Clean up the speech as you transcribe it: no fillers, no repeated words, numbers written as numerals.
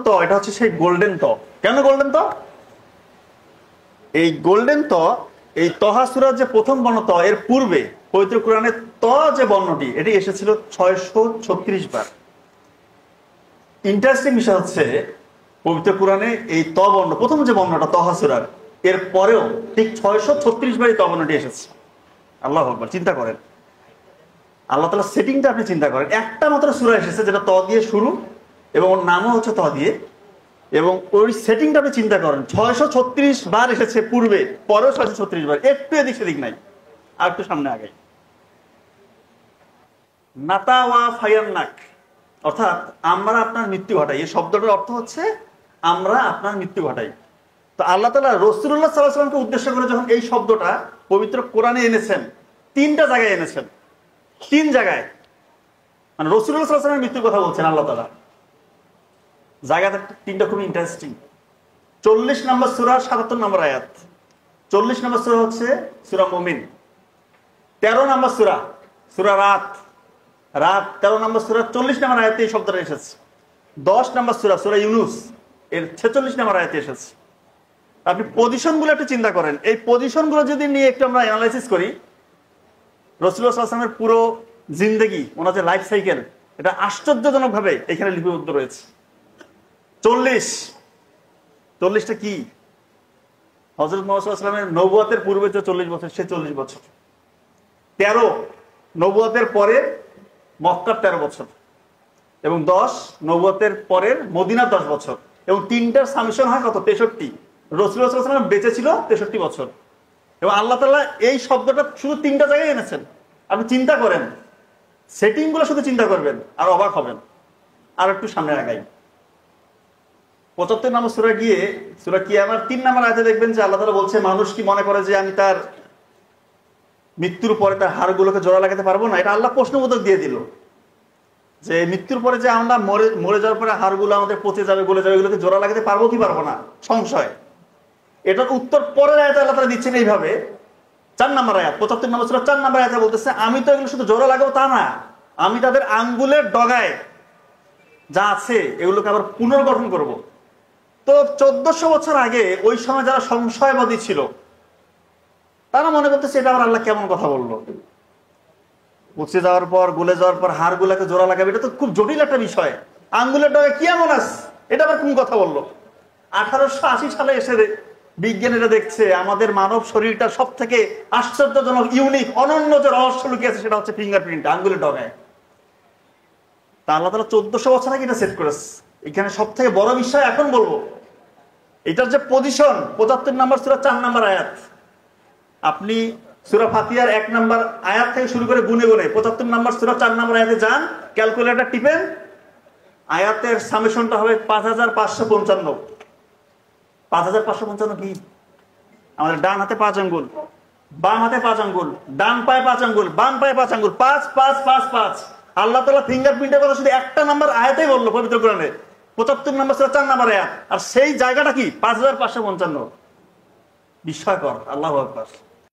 ত, এটা হচ্ছে সেই গোল্ডেন ত। কেন গোল্ডেন ত? এই গোল্ডেন ত, এই তহা সূরার যে প্রথম বর্ণ ত, এর পূর্বে পবিত্র কোরআনে ত যে বর্ণটি, এটি এসেছিল 636 বার। ইন্টারেস্টিং বিষয় হচ্ছে, পবিত্র কোরআনে এই ত বর্ণ, প্রথম যে বর্ণটা তহা সূরার, এর পরেও ঠিক 636 বার এই ত বর্ণটি এসেছে। আল্লাহু আকবার, চিন্তা করেন, আল্লাহ তাআলার সেটিংটা আপনি চিন্তা করেন। একটা মাত্র সূরা এসেছে যেটা ত দিয়ে শুরু এবং ওর নামও হচ্ছে ত দিয়ে, এবং ওই সেটিংটা আপনি চিন্তা করেন। 636 বার এসেছে পূর্বে, পরেও 636 বার, একটু এদিক সেদিক নাই। আর একটু সামনে আগে নাতা ওয়া ফায়ান্নাক, অর্থাৎ আমরা আপনার মৃত্যু ঘটাই। এই শব্দটার অর্থ হচ্ছে আমরা আপনার মৃত্যু ঘটাই। তো আল্লাহ তাআলা রাসূলুল্লাহ সাল্লাল্লাহু আলাইহি ওয়াসাল্লামকে উদ্দেশ্য করে যখন এই শব্দটা পবিত্র কোরআনে এনেছেন, তিনটা জায়গায় এনেছেন। তিন জায়গায় মানে রাসূলুল্লাহ সাল্লাল্লাহু আলাইহি ওয়াসাল্লামের মৃত্যুর কথা বলছেন আল্লাহ তাআলা। জায়গাটা তিনটা খুব ইন্টারেস্টিং। 40 নম্বর সূরা 77 নম্বর আয়াত। 40 নম্বর সূরা হচ্ছে সূরা মুমিন। 13 নম্বর সূরা সূরা রাত। 13 নম্বর সূরা 40 নম্বর আয়াতে এই শব্দটা এসেছে। 10 নম্বর সূরা সূরা ইউনূস, এর 46 নম্বর আয়াতে এসেছে। আপনি পজিশনগুলো একটু চিন্তা করেন। এই পজিশনগুলো যদি নিয়ে একটু আমরা অ্যানালাইসিস করি, রাসূলুল্লাহ সাল্লাল্লাহু আলাইহি ওয়াসাল্লামের পুরো জিন্দেগি, ওনার যে লাইফ সাইকেল, এটা আশ্চর্যজনকভাবে এখানে লিপিবদ্ধ রয়েছে। 40টা কি? হযরত মুহাম্মদ সাল্লাল্লাহু আলাইহি ওয়াসাল্লামের নবুয়তের পূর্বে যে 40 বছর, সে 40 বছর। 13 নবুয়তের পরে মক্কার 13 বছর, এবং 10 নবুয়তের পরের মদিনার 10 বছর, এবং তিনটার সামেশন হয় কত? 63। রাসূলুল্লাহ সাল্লাল্লাহু আলাইহি ওয়াসাল্লাম বেঁচে ছিল 63 বছর, এবং আল্লাহ তাআলা এই শব্দটা শুধু তিনটা জায়গায় এনেছেন। আপনি চিন্তা করেন, সেটিং গুলো শুধু চিন্তা করবেন আর অবাক হবেন। আর একটু সামনে আগাই, 75 নম্বর সূরা গিয়ে সূরা কিয়ামার 3 নম্বর আয়াতে দেখবেন যে আল্লাহ তাআলা বলছে, মানুষ কি মনে করে যে আমি তার মৃত্যুর পরে তার হাড়গুলোকে জোড়া লাগাতে পারবো না? এটা আল্লাহ প্রশ্নবোধক দিয়ে দিল, যে মৃত্যুর পরে যে আমরা মরে যাওয়ার পরে হাড়গুলো আমাদের পচে যাবে, গলে যাবে, এগুলোকে জোড়া লাগাতে পারবো কি পারবো না? সংশয়। এটার উত্তর পরের আয়াতে আল্লাহ তাআলা দিচ্ছেন এইভাবে। 4 নম্বর আয়াত, 75 নম্বর সূরা 4 নম্বর আয়াতে বলতেছে, আমি তো এগুলো শুধু জোড়া লাগাবো তা না, আমি তাদের আঙ্গুলের ডগায় যা আছে এগুলোকে আবার পুনর্গঠন করব। তো 1400 বছর আগে ওই সময় যারা সংশয়বাদী ছিল, তারা মনে করতেছে এটা আবার আল্লাহ কেমন কথা বললো, পচে যাওয়ার পর গলে যাওয়ার পর হাড় গুলাকে জোড়া লাগাবে, এটা তো খুব জটিল একটা বিষয়। আঙ্গুলের ডগায় কি এমন আছে, এটা আবার কোন কথা বললো? 1880 সালে এসে বিজ্ঞানীরা দেখছে আমাদের মানব শরীরটা সব থেকে আশ্চর্যজনক, ইউনিক, অনন্য যে রহস্য লুকিয়ে আছে, সেটা হচ্ছে ফিঙ্গারপ্রিন্ট, আঙ্গুলের ডগায়। তা আল্লাহ তাআলা 1400 বছর আগে এটা সেট করেছে। এখানে সব থেকে বড় বিষয় এখন বলবো, এটার যে পজিশন, 75 নম্বর সূরা 4 নম্বর আয়াত। আপনি সূরা ফাতিহার 1 নম্বর আয়াত থেকে শুরু করে গুনে গুনে 75 নম্বর সূরা 4 নম্বর আয়াতে যান, ক্যালকুলেটর টিপেন, আয়াতের সামেশনটা হবে 5555। 5555 কি? আমাদের ডান হাতে 5 আঙ্গুল, বাম হাতে 5 আঙ্গুল, ডান পায়ে 5 আঙ্গুল, বাম পায়ে 5 আঙ্গুল, 5 5 5 5। আল্লাহ তাআলা ফিঙ্গারপ্রিন্টের কথা শুধু একটা নাম্বার আয়াতেই বললো পবিত্র কোরআনে, 75 নম্বর সূরা 4 নম্বর আয়াত। আর সেই জায়গাটা কি? 5555। বিস্ময়কর। আল্লাহু আকবার।